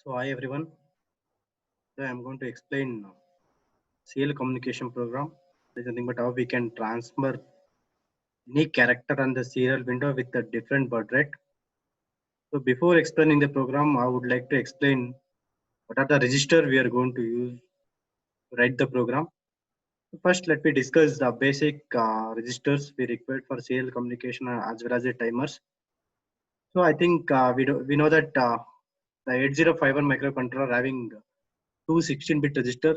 So hi everyone. Today I'm going to explain serial communication program. There's nothing but how we can transfer any character on the serial window with a different baud rate. So before explaining the program, I would like to explain what are the register we are going to use to write the program. First, let me discuss the basic registers we require for serial communication as well as the timers. So I think we know that the 8051 microcontroller having two 16-bit register,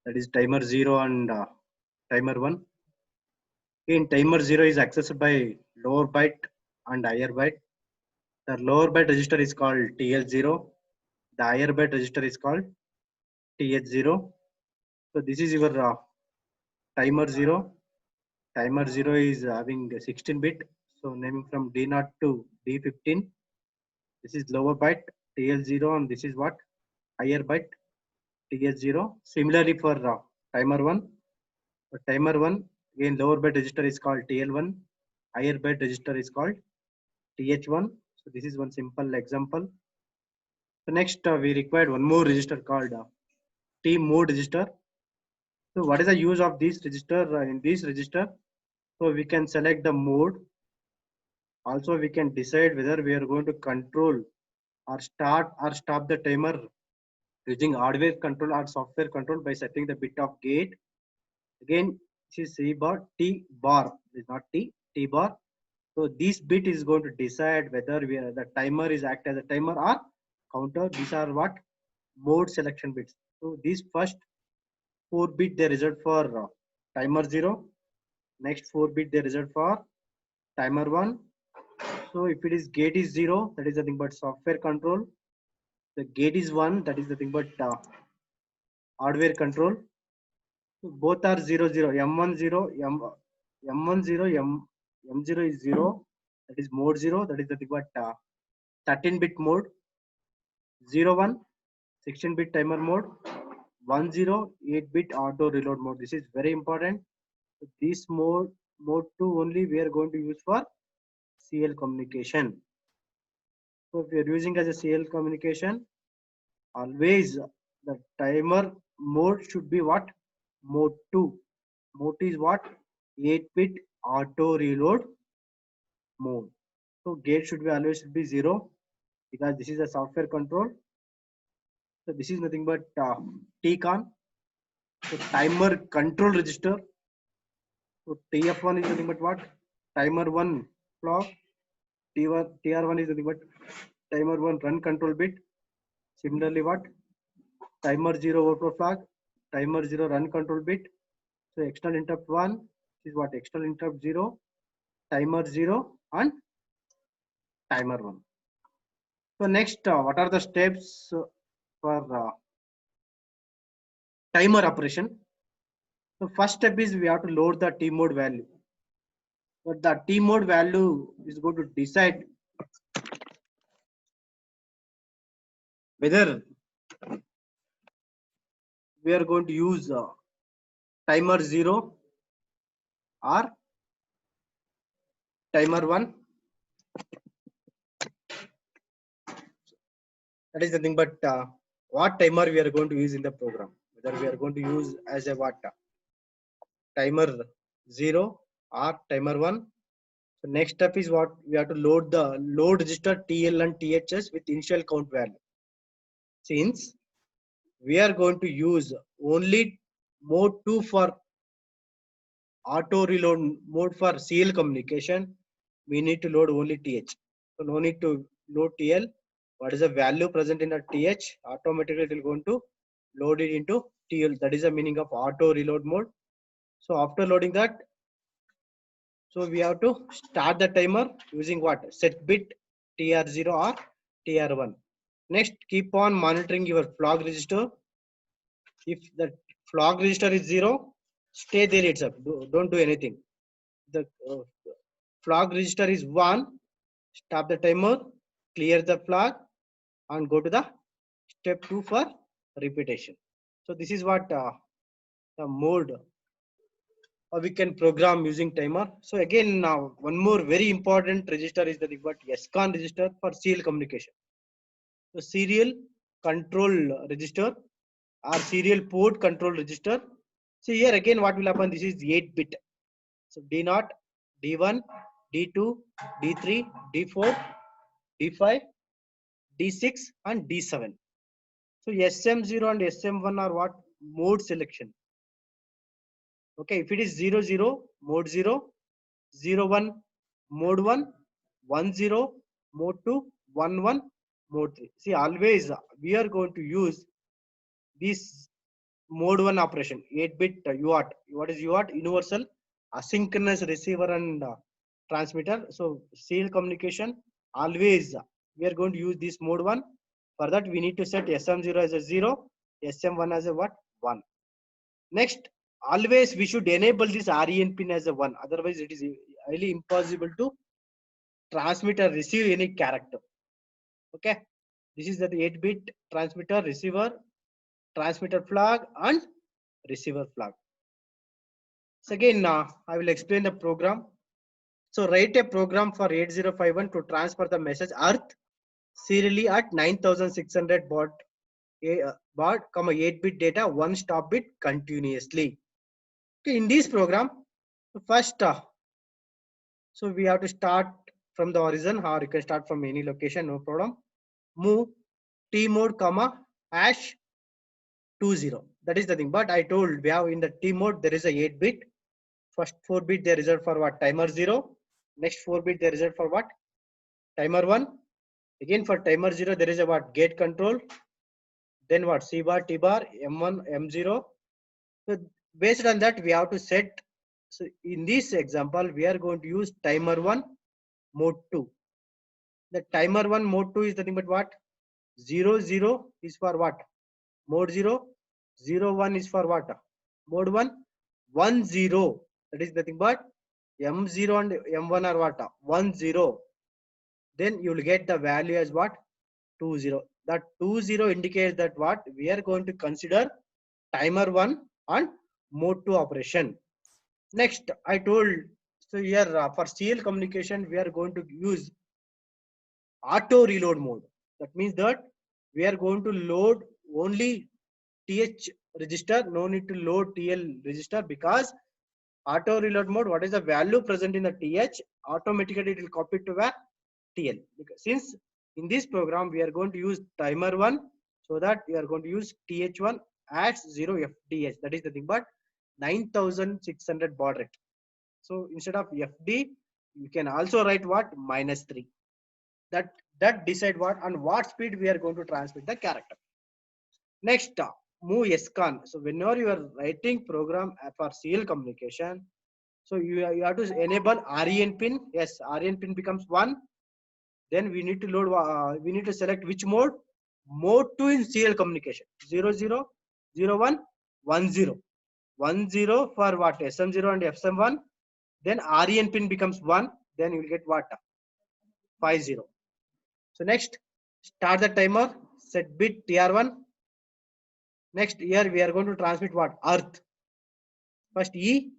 that is timer 0 and timer 1. In timer 0 is accessed by lower byte and higher byte. The lower byte register is called TL0. The higher byte register is called TH0. So this is your timer 0. Timer 0 is having a 16 bit. So naming from D0 to D15. This is lower byte TL0 and this is what? Higher byte TH0. Similarly for timer 1. For timer 1, again lower byte register is called TL1. Higher byte register is called TH1. So this is one simple example. So next we required one more register called T mode register. So what is the use of this register in this register? So we can select the mode. Also we can decide whether we are going to control or start or stop the timer using hardware control or software control by setting the bit of gate. Again, this is C bar, T bar is not T bar. So this bit is going to decide whether the timer is act as a timer or counter. These are what mode selection bits. So these first 4 bit they result for timer 0. Next 4 bit they result for timer 1. So if it is gate is 0, that is nothing but software control. The gate is 1, that is nothing but hardware control. So both are 0 0. M1 0, M1 0, M0 is 0. That is mode 0. That is nothing but 13-bit mode. 0 1, 16-bit timer mode. 1 0, 8-bit auto reload mode. This is very important. So this mode 2 only we are going to use for CL communication. So if you are using as a CL communication, always the timer mode should be what? Mode 2. Mode is what? 8-bit auto reload mode. So gate should be always should be 0 because this is a software control. So this is nothing but TCON. So timer control register. So TF1 is nothing but what? Timer 1 clock. TR1 is nothing but timer 1 run control bit. Similarly, what? Timer 0 overflow flag. Timer 0 run control bit. So external interrupt 1 is what? External interrupt 0. Timer 0 and timer 1. So next, what are the steps for timer operation? So first step is we have to load the T mode value. But the T mode value is going to decide whether we are going to use timer 0 or timer 1. That is nothing but what timer we are going to use in the program. Whether we are going to use as a what? Timer 0 or timer 1. So next step is what we have to load the load register TL and THS with initial count value. Since we are going to use only mode 2 for auto reload mode for CL communication, we need to load only TH. So no need to load TL. What is the value present in the TH? Automatically it will going to load it into TL. That is the meaning of auto reload mode. So after loading that, so we have to start the timer using what? Set bit TR0 or TR1. Next, keep on monitoring your flag register. If the flag register is 0, stay there itself. Don't do anything. The flag register is 1. Stop the timer, clear the flag, and go to the step 2 for repetition. So this is what the mode we can program using timer. So again, now one more very important register is the SCON register for CL communication. So serial control register or serial port control register. So here again what will happen, this is 8 bit. So D0, D1, D2, D3, D4, D5, D6 and D7. So SM0 and SM1 are what? Mode selection. Okay, if it is 00, mode 0, 01, mode 1, 10, mode 2, 11, mode 3. See, always we are going to use this mode 1 operation, 8-bit UART. What is UART? Universal asynchronous receiver and transmitter. So serial communication, always we are going to use this mode 1. For that we need to set SM0 as a 0, SM1 as a what? 1. Next, always we should enable this REN pin as a 1. Otherwise it is highly impossible to transmit or receive any character. Okay, this is the 8-bit transmitter, receiver, transmitter flag and receiver flag. So again, I will explain the program. So write a program for 8051 to transfer the message earth serially at 9600 baud, 8-bit data, 1 stop bit continuously. Okay, in this program, first, so we have to start from the origin, or you can start from any location, no problem. Move T mode, hash 20. That is the thing. But I told we have in the T mode there is a 8-bit. First 4-bit they reserved for what? Timer 0. Next 4-bit they reserved for what? Timer 1. Again for timer 0 there is a what? Gate control. Then what? C bar, T bar, M1, M0. So based on that we have to set. So in this example we are going to use timer 1 mode 2. The timer 1 mode 2 is nothing but what? 00 is for what? Mode 0. 01 is for what? Mode 1. 10, that is nothing but M0 and M1 are what? 10. Then you will get the value as what? 20. That 20 indicates that what? We are going to consider timer 1 and mode 2 operation. Next, I told, so here for serial communication, we are going to use auto reload mode. That means that we are going to load only TH register, no need to load TL register, because auto reload mode, what is the value present in the TH, automatically it will copy to where? TL. Because since in this program we are going to use timer 1, so that we are going to use TH1 as 0 FDH. That is the thing, but 9600 baud rate. So instead of FD, you can also write what? -3. That decide what and what speed we are going to transmit the character. Next, move SCON. So whenever you are writing program for serial communication, so you have to enable REN pin. Yes, REN pin becomes 1. Then we need to load. We need to select which mode? Mode 2 in serial communication. 00, 01, 10. 10 for what? SM0 and SM1. Then REN pin becomes 1. Then you will get what? 50. So next, start the timer. Set bit TR1. Next, here we are going to transmit what? Earth. First E,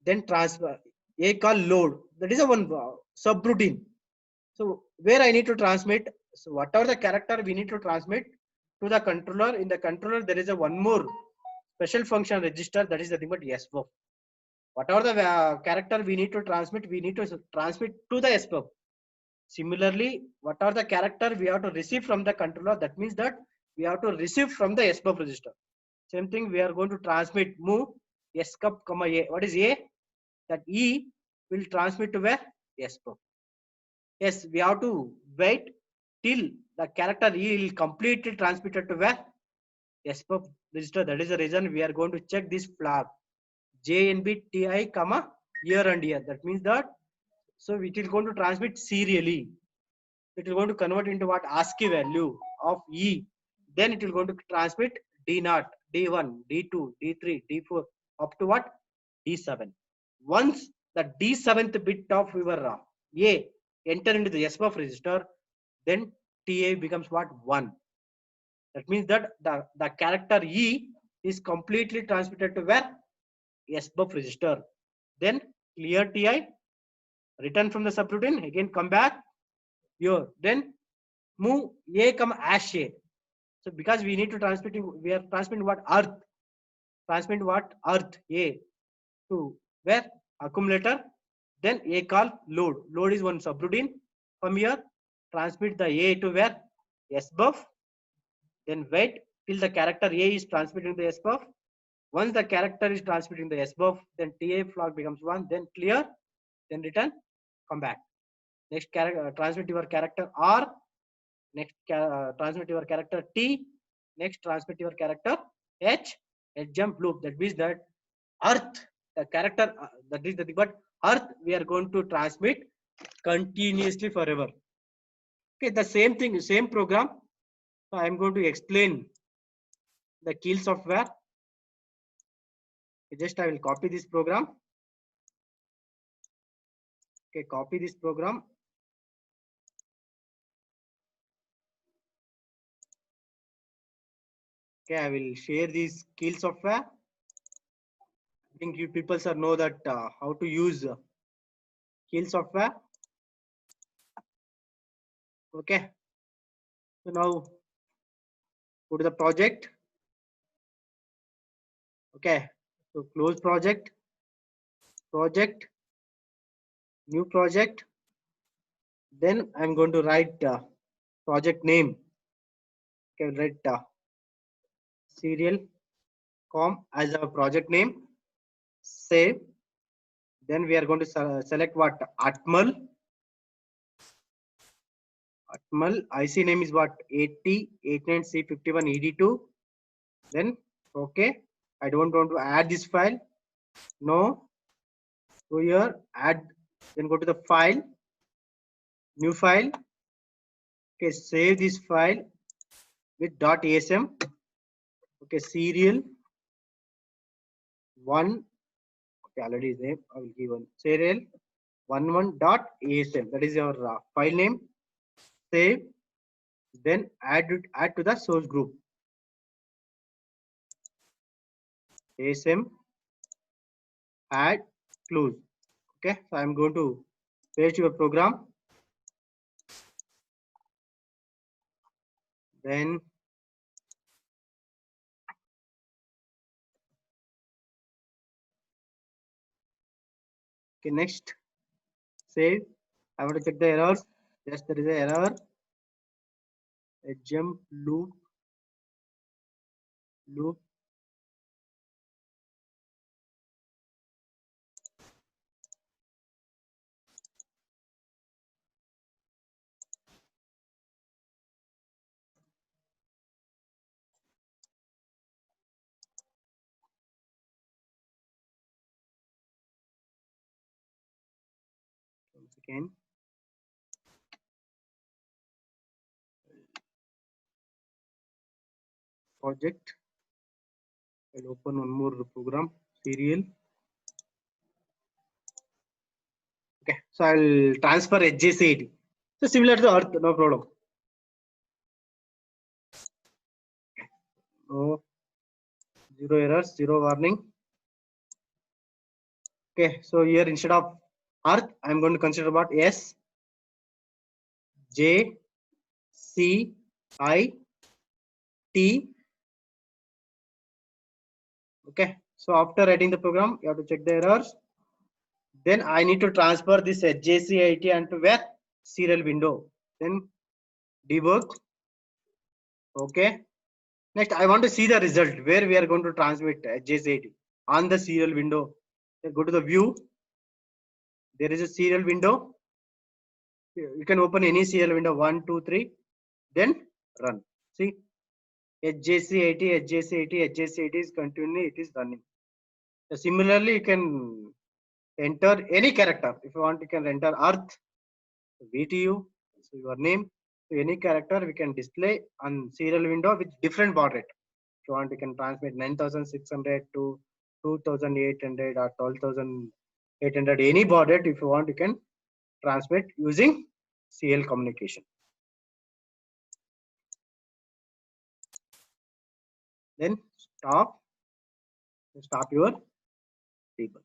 then transfer. A call load. That is a one subroutine. So where I need to transmit. So whatever the character we need to transmit to the controller. In the controller there is a one more special function register. That is the thing but SBUF. Whatever the character we need to transmit to the SBUF. Similarly, whatever the character we have to receive from the controller. That means that we have to receive from the SBUF register. Same thing we are going to transmit move SCUP, A. What is A? That E will transmit to where? SBUF. Yes, we have to wait till the character E will completely transmitted to where? SBUF register. That is the reason we are going to check this flag JNB TI, year and year. That means that so it is going to transmit serially. It is going to convert into what? ASCII value of E. Then it will going to transmit D0, D1, D2, D3, D4 up to what? D7. Once the D7th bit of your A enter into the SBUF register, then TA becomes what? 1. That means that the character E is completely transmitted to where? SBUF register. Then clear TI, return from the subroutine, again come back here. Then move A come ash A. So because we need to we are transmitting what earth, earth A to where accumulator, then A call load. Load is one subroutine. From here, transmit the A to where SBUF. Then wait till the character A is transmitting the SBUF. Once the character is transmitting the SBUF, then TA flag becomes 1. Then clear. Then return. Come back. Next character transmit your character R. Next transmit your character T. Next transmit your character H. A jump loop. That means that Earth, the character that is the thing, but Earth we are going to transmit continuously forever. Okay, the same thing, same program. So I am going to explain the Keil software. Just I will copy this program. Okay, copy this program. Okay, I will share this Keil software. I think you people sir know that how to use Keil software. Okay, so now go to the project. Okay, so close project, new project. Then I'm going to write project name. Okay, write serial com as our project name. Save. Then we are going to select what Atmal. IC name is what 8089C51 ED2. Then okay. I don't want to add this file. No. Go here, add. Then go to the file. New file. Okay, save this file with .asm. Okay, serial 1. Okay, already is there. I will give one serial 11.asm. That is your file name. Save. Then add to the source group. ASM add close. Okay, so I'm going to paste your program. Then okay, next save. I want to check the errors. Yes, there is an error. A jump loop. Once again. Project. I'll open one more program. Serial. Okay, so I'll transfer HJCAD. So similar to Earth, no problem. No, zero errors, zero warning. Okay, so here instead of Earth, I'm going to consider what S, J, C, I, T. Okay, so after writing the program, you have to check the errors. Then I need to transfer this HJCIT onto where serial window. Then debug. Okay. Next, I want to see the result where we are going to transmit HJCIT on the serial window. Then go to the view. There is a serial window. You can open any serial window 1, 2, 3. Then run. See, HJCIT is continuing. It is running. So similarly, you can enter any character. If you want, you can enter Earth, VTU, so your name. So any character we can display on serial window with different baud rate. If you want, you can transmit 9600 to 2800 or 12800. Any baud rate, if you want, you can transmit using CL communication. Then stop your debug.